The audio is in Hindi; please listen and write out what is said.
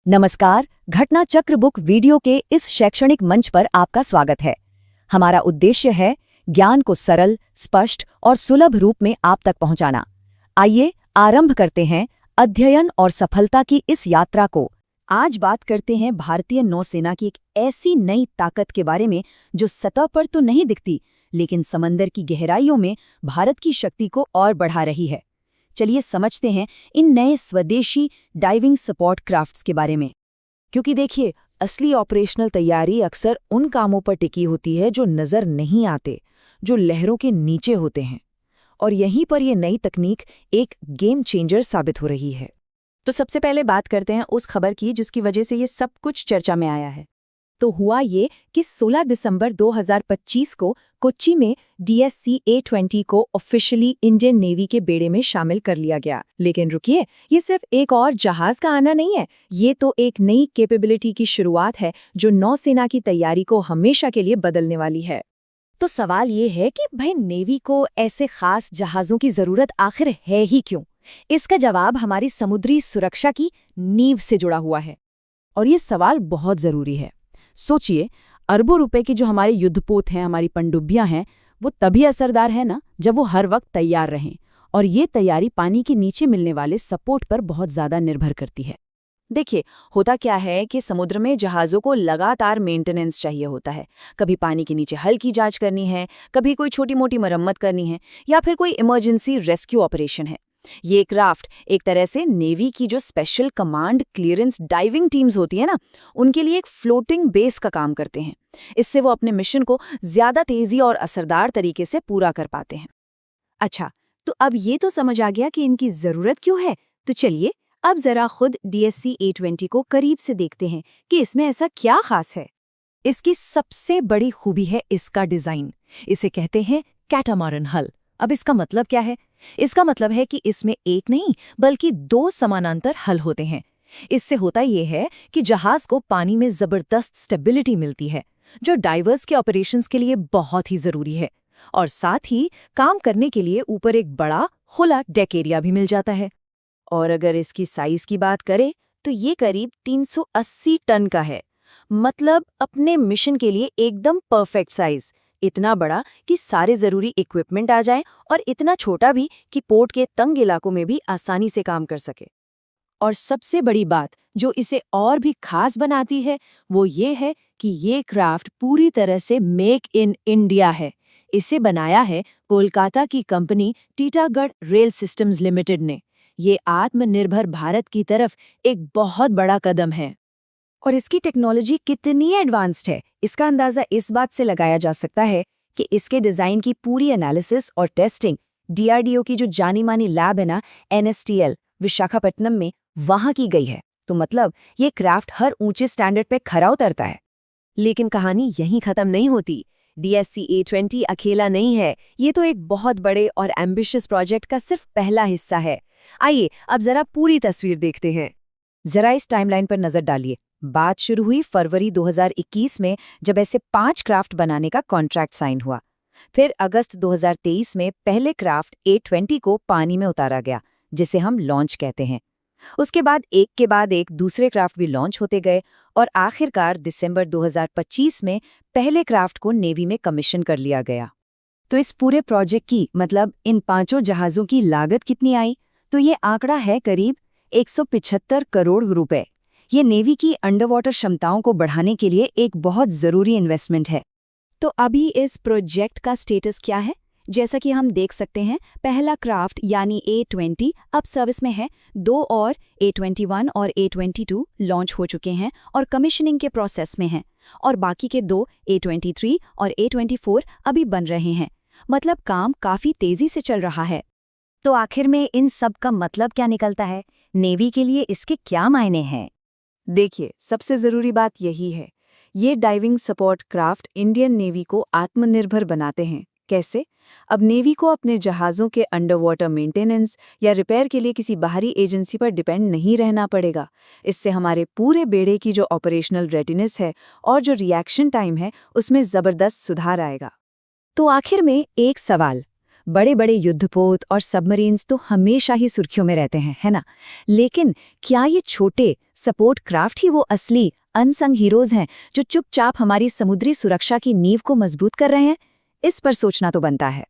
नमस्कार, घटना चक्र बुक वीडियो के इस शैक्षणिक मंच पर आपका स्वागत है। हमारा उद्देश्य है ज्ञान को सरल, स्पष्ट और सुलभ रूप में आप तक पहुंचाना। आइए आरंभ करते हैं अध्ययन और सफलता की इस यात्रा को। आज बात करते हैं भारतीय नौसेना की एक ऐसी नई ताकत के बारे में जो सतह पर तो नहीं दिखती, लेकिन समंदर की गहराइयों में भारत की शक्ति को और बढ़ा रही है। चलिए समझते हैं इन नए स्वदेशी डाइविंग सपोर्ट क्राफ्ट्स के बारे में। क्योंकि देखिए, असली ऑपरेशनल तैयारी अक्सर उन कामों पर टिकी होती है जो नज़र नहीं आते, जो लहरों के नीचे होते हैं। और यहीं पर ये नई तकनीक एक गेम चेंजर साबित हो रही है। तो सबसे पहले बात करते हैं उस खबर की जिसकी वजह से ये सब कुछ चर्चा में आया है। तो हुआ ये कि 16 दिसंबर 2025 को कोच्चि में DSC-A20 को ऑफिशियली इंडियन नेवी के बेड़े में शामिल कर लिया गया। लेकिन रुकिए, ये सिर्फ एक और जहाज का आना नहीं है, ये तो एक नई कैपेबिलिटी की शुरुआत है जो नौसेना की तैयारी को हमेशा के लिए बदलने वाली है। तो सवाल ये है कि भाई नेवी को ऐसे खास जहाज़ों की ज़रूरत आखिर है ही क्यों? इसका जवाब हमारी समुद्री सुरक्षा की नींव से जुड़ा हुआ है। और ये सवाल बहुत ज़रूरी है। सोचिए, अरबों रुपए की जो हमारे युद्धपोत हैं, हमारी पनडुब्बियां हैं, वो तभी असरदार है ना जब वो हर वक्त तैयार रहें। और ये तैयारी पानी के नीचे मिलने वाले सपोर्ट पर बहुत ज़्यादा निर्भर करती है। देखिए, होता क्या है कि समुद्र में जहाज़ों को लगातार मेंटेनेंस चाहिए होता है। कभी पानी के नीचे हल की जांच करनी है, कभी कोई छोटी मोटी मरम्मत करनी है, या फिर कोई इमरजेंसी रेस्क्यू ऑपरेशन है। ये क्राफ्ट एक तरह से नेवी की जो special command clearance diving teams होती है ना, उनके लिए एक फ्लोटिंग बेस का काम करते हैं। इससे वो अपने मिशन को ज्यादा तेजी और असरदार तरीके से पूरा कर पाते हैं। अच्छा, तो अब ये तो समझ आ गया कि इनकी ज़रूरत क्यों है। तो चलिए अब ज़रा खुद DSC-A20 को करीब से देखते हैं कि इसमें ऐसा क्या खास है। इसकी सबसे बड़ी खूबी है इसका डिज़ाइन। इसे कहते हैं कैटामारन हल। अब इसका मतलब क्या है? इसका मतलब है कि इसमें एक नहीं बल्कि दो समानांतर हल होते हैं। इससे होता ये है कि जहाज को पानी में जबरदस्त स्टेबिलिटी मिलती है, जो डाइवर्स के ऑपरेशंस के लिए बहुत ही जरूरी है। और साथ ही काम करने के लिए ऊपर एक बड़ा खुला डेक एरिया भी मिल जाता है। और अगर इसकी साइज की बात करें तो ये करीब 380 टन का है। मतलब अपने मिशन के लिए एकदम परफेक्ट साइज। इतना बड़ा कि सारे जरूरी इक्विपमेंट आ जाएं, और इतना छोटा भी कि पोर्ट के तंग इलाकों में भी आसानी से काम कर सके। और सबसे बड़ी बात जो इसे और भी खास बनाती है वो ये है कि ये क्राफ्ट पूरी तरह से मेक इन इंडिया है। इसे बनाया है कोलकाता की company Titagarh rail systems limited ने। ये आत्मनिर्भर भारत की तरफ एक बहुत बड़ा कदम है। और इसकी टेक्नोलॉजी कितनी एडवांस्ड है, इसका अंदाज़ा इस बात से लगाया जा सकता है कि इसके डिज़ाइन की पूरी एनालिसिस और टेस्टिंग DRDO की जो जानी मानी लैब है ना, NSTL विशाखापट्टनम में, वहाँ की गई है। तो मतलब ये क्राफ्ट हर ऊंचे स्टैंडर्ड पे खरा उतरता है। लेकिन कहानी यहीं खत्म नहीं होती। DSC-A20 अकेला नहीं है, ये तो एक बहुत बड़े और एम्बिशियस प्रोजेक्ट का सिर्फ पहला हिस्सा है। आइए अब जरा पूरी तस्वीर देखते हैं। जरा इस टाइमलाइन पर नजर डालिए। बात शुरू हुई फरवरी 2021 में, जब ऐसे 5 क्राफ्ट बनाने का कॉन्ट्रैक्ट साइन हुआ। फिर अगस्त 2023 में पहले क्राफ्ट A20 को पानी में उतारा गया, जिसे हम लॉन्च कहते हैं। उसके बाद एक के बाद एक दूसरे क्राफ्ट भी लॉन्च होते गए, और आखिरकार दिसंबर 2025 में पहले क्राफ्ट को नेवी में कमीशन कर लिया गया। तो इस पूरे प्रोजेक्ट की, मतलब इन 5 जहाज़ों की लागत कितनी आई? तो ये आंकड़ा है करीब 175 करोड़ रुपए। ये नेवी की अंडर वाटर क्षमताओं को बढ़ाने के लिए एक बहुत ज़रूरी इन्वेस्टमेंट है। तो अभी इस प्रोजेक्ट का स्टेटस क्या है? जैसा कि हम देख सकते हैं, पहला क्राफ्ट यानी A20 अब सर्विस में है। 2 और A21 और A22 लॉन्च हो चुके हैं और कमीशनिंग के प्रोसेस में हैं। और बाकी के 2 A23 और A24 अभी बन रहे हैं। मतलब काम काफ़ी तेज़ी से चल रहा है। तो आखिर में इन सब का मतलब क्या निकलता है? नेवी के लिए इसके क्या मायने हैं? देखिए, सबसे ज़रूरी बात यही है, ये diving support craft Indian navy को आत्मनिर्भर बनाते हैं। कैसे? अब नेवी को अपने जहाज़ों के अंडर वाटर मेंटेनेंस या रिपेयर के लिए किसी बाहरी एजेंसी पर डिपेंड नहीं रहना पड़ेगा। इससे हमारे पूरे बेड़े की जो ऑपरेशनल रेडिनेस है और जो रिएक्शन टाइम है, उसमें ज़बरदस्त सुधार आएगा। तो आखिर में एक सवाल, बड़े बड़े युद्धपोत और सबमरीन्स तो हमेशा ही सुर्खियों में रहते हैं, है ना? लेकिन क्या ये छोटे सपोर्ट क्राफ्ट ही वो असली अनसंग हीरोज हैं जो चुपचाप हमारी समुद्री सुरक्षा की नींव को मजबूत कर रहे हैं? इस पर सोचना तो बनता है।